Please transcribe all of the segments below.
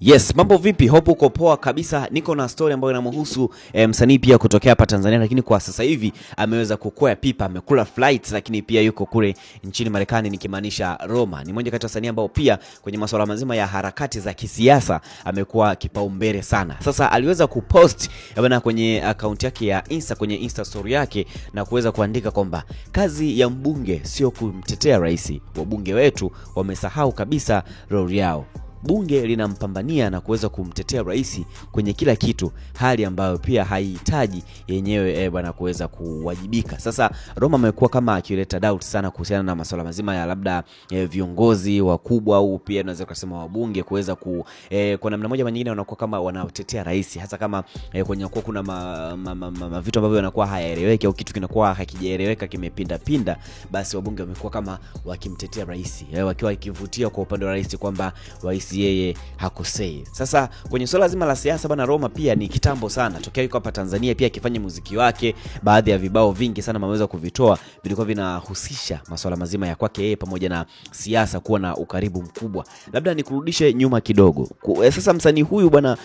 Yes, mambo vipi? Hope uko poa kabisa. Niko na story ambayo inamhusu msanii pia kutokea hapa Tanzania, lakini kwa sasa hivi ameweza kukoa pipa, amekula flights, lakini pia yuko kule nchini Marekani, nikimaanisha Roma. Ni mmoja kati ya wasanii ambao pia kwenye masuala mazima ya harakati za kisiasa amekuwa kipaumbele sana. Sasa aliweza kupost bwana kwenye account yake ya Insta, kwenye Insta story yake, na kuweza kuandika kwamba kazi ya mbunge sio kumtetea rais. Wabunge wetu wamesahau kabisa role yao. Bunge linampambania na kuweza kumtetea rais kwenye kila kitu, hali ambayo pia haihitaji yenyewe bwana kuweza kuwajibika. Sasa Roma amekuwa kama akileta doubt sana kuhusiana na masuala mazima ya labda viongozi wakubwa au pia naweza kusema wabunge kuweza kwa namna moja nyingine wanakuwa kama wanatetea rais, hasa kama kwenye kwa kuna vitu ambavyo vinakuwa hayaeleweki au kitu kinakuwa hakijaeleweka, kimepinda, basi wabunge wamekuwa kama wakimtetea rais, wakiwa wakivutia kwa upande wa rais kwamba rais yeye hakosei. Sasa kwenye swala zima la siasa bana, Roma pia ni kitambo sana tokea yuko hapa Tanzania, pia akifanya muziki wake. Baadhi ya vibao vingi sana ameweza kuvitoa vilikuwa vinahusisha masuala mazima ya kwake yeye pamoja na siasa kuwa na ukaribu mkubwa. Labda nikurudishe nyuma kidogo. Sasa msanii huyu bwana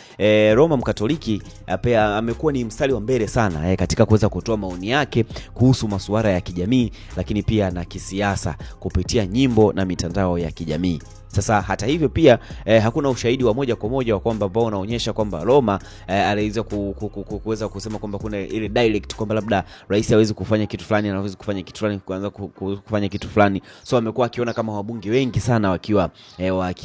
Roma Mkatoliki pia amekuwa ni mstari wa mbele sana katika kuweza kutoa maoni yake kuhusu masuala ya kijamii, lakini pia na kisiasa kupitia nyimbo na mitandao ya kijamii. Sasa hata hivyo pia hakuna ushahidi wa moja kwa moja wa kwamba ambao unaonyesha kwamba Roma aliweza kuweza kusema kwamba kuna ile direct kwamba labda rais hawezi kufanya kitu fulani, anaweza kufanya kitu fulani, kuanza kufanya kitu fulani. So amekuwa akiona kama wabunge wengi sana wakiwa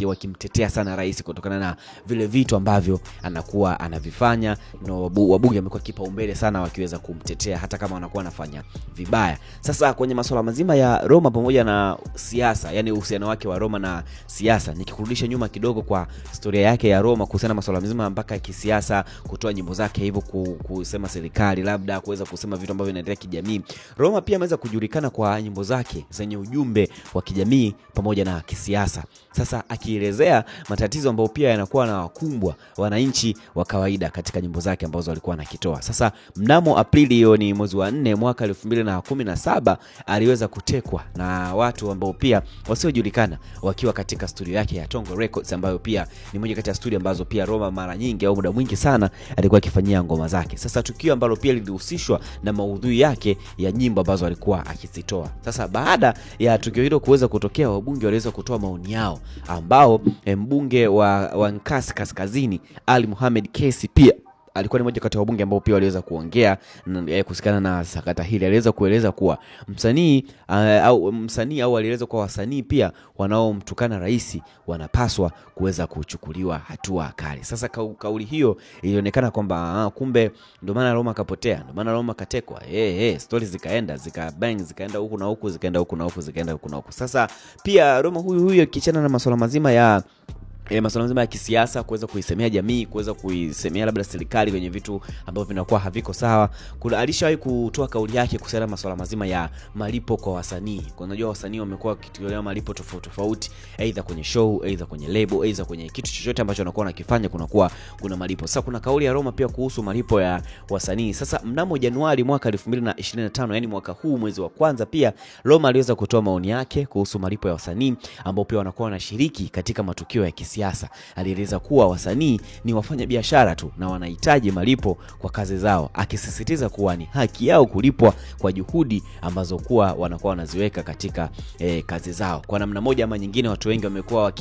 wakimtetea sana rais kutokana na vile vitu ambavyo anakuwa anavifanya. No, wabunge wamekuwa kipaumbele sana wakiweza kumtetea hata kama wanakuwa anafanya vibaya. Sasa kwenye masuala mazima ya Roma pamoja na siasa, yani uhusiano wake wa Roma na siasa, nikikurudisha nyuma kidogo kwa historia yake ya Roma kuhusiana na masuala mzima mpaka kisiasa, kutoa nyimbo zake hivyo kusema serikali, labda kuweza kusema vitu ambavyo vinaendelea kijamii. Roma pia ameweza kujulikana kwa nyimbo zake zenye ujumbe wa kijamii pamoja na kisiasa. Sasa akielezea matatizo ambayo pia yanakuwa na wakumbwa wananchi wa kawaida katika nyimbo zake ambazo alikuwa anakitoa. Sasa mnamo Aprili, hiyo ni mwezi wa 4 mwaka 2017, aliweza kutekwa na watu ambao pia wasiojulikana wakiwa katika studio yake ya Tongo Records, ambayo pia ni moja kati ya studio ambazo pia Roma mara nyingi au muda mwingi sana alikuwa akifanyia ngoma zake. Sasa tukio ambalo pia lilihusishwa na maudhui yake ya nyimbo ambazo alikuwa akizitoa. Sasa baada ya tukio hilo kuweza kutokea, wabunge waliweza kutoa maoni yao, ambao mbunge wa Nkasi Kaskazini Ali Mohamed Kesi pia alikuwa ni mmoja kati ya wabunge ambao pia waliweza kuongea kuhusiana na sakata hili. Aliweza kueleza kuwa msanii au alieleza kwa wasanii pia wanaomtukana rais wanapaswa kuweza kuchukuliwa hatua kali. Sasa kauli hiyo ilionekana kwamba kumbe ndio maana Roma kapotea, ndio maana Roma katekwa. Stories zikaenda huku na huku, zikaenda huku na huku, zikaenda huku na huku. Sasa pia Roma huyu kichana na masuala mazima ya masuala mazima ya kisiasa, kuweza kuisemea jamii, kuweza kuisemea labda serikali kwenye vitu ambavyo vinakuwa haviko sawa. Kuna alishawahi kutoa kauli yake kuhusiana na masuala mazima ya malipo kwa wasanii. Kwa unajua wasanii wamekuwa wakitolewa malipo tofauti, aidha kwenye show, aidha kwenye label, aidha kwenye kitu chochote ambacho wanakuwa wanakifanya kuna malipo. Sasa kuna kauli ya Roma pia kuhusu malipo ya wasanii. Sasa mnamo Januari mwaka 2025, yani mwaka huu mwezi wa kwanza, pia Roma aliweza kutoa maoni yake kuhusu malipo ya wasanii ambao pia wanakuwa wanashiriki katika matukio ya kisiasa. Alieleza kuwa wasanii ni wafanya biashara tu na wanahitaji malipo kwa kazi zao, akisisitiza kuwa ni haki yao kulipwa kwa juhudi ambazo wanakuwa wanaziweka katika kazi zao. Kwa namna moja ama nyingine, watu wengi wamekuwa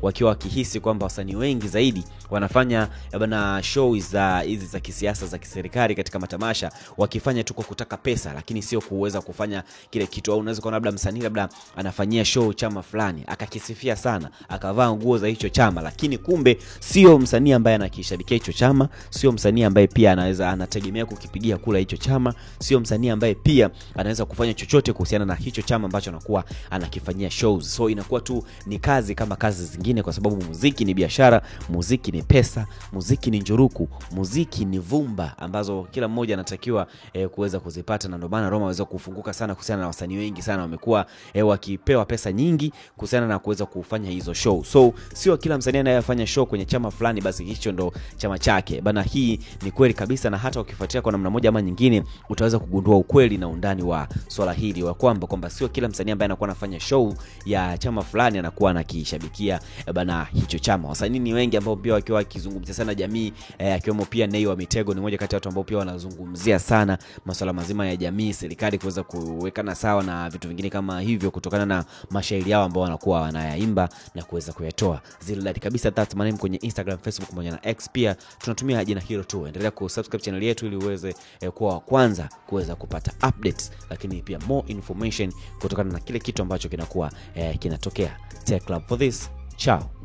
wakiwa wakihisi kwamba wasanii wengi zaidi wanafanya bana shows hizi za kisiasa za kiserikali katika matamasha wakifanya tu kwa kutaka pesa, lakini sio kuweza kufanya kile kitu. Au unaweza kuona labda msanii labda anafanyia show chama fulani, akakisifia sana, akavaa nguo za hicho chama, lakini kumbe sio msanii ambaye anakishabikia hicho chama, sio msanii ambaye pia anategemea kukipigia kula hicho chama, sio msanii ambaye pia anaweza kufanya chochote kuhusiana na hicho chama ambacho anakuwa anakifanyia shows. So inakuwa tu ni kazi kama kazi zingine, kwa sababu muziki ni biashara, muziki ni pesa, muziki ni njuruku, muziki ni vumba ambazo kila mmoja anatakiwa kuweza kuzipata. Na ndio maana Roma waweza kufunguka sana kuhusiana na wasanii wengi sana wamekuwa wakipewa pesa nyingi kuhusiana na kuweza kufanya hizo show. So sio kila msanii anayefanya show kwenye chama fulani basi hicho ndo chama chake. Bana, hii ni kweli kabisa, na hata ukifuatia kwa namna moja ama nyingine utaweza kugundua ukweli na undani wa swala hili wa kwamba sio kila msanii ambaye anakuwa anafanya show ya chama fulani anakuwa anakishabikia bana hicho chama. Wasanii ni wengi ambao pia wakiwa wakizungumzia sana jamii, akiwemo pia Nay wa Mitego ni mmoja kati ya watu ambao pia wanazungumzia sana masuala mazima ya jamii, serikali kuweza kuwekana sawa na vitu vingine kama hivyo, kutokana na mashairi yao ambao wanakuwa wanayaimba na kuweza kuyatoa. Zilidadi kabisa, that's my name kwenye Instagram, Facebook pamoja na X, pia tunatumia jina hilo tu. Endelea kusubscribe channel yetu ili uweze kuwa wa kwanza kuweza kupata updates, lakini pia more information kutokana na kile kitu ambacho kinakuwa kinatokea. Take love for this. Ciao.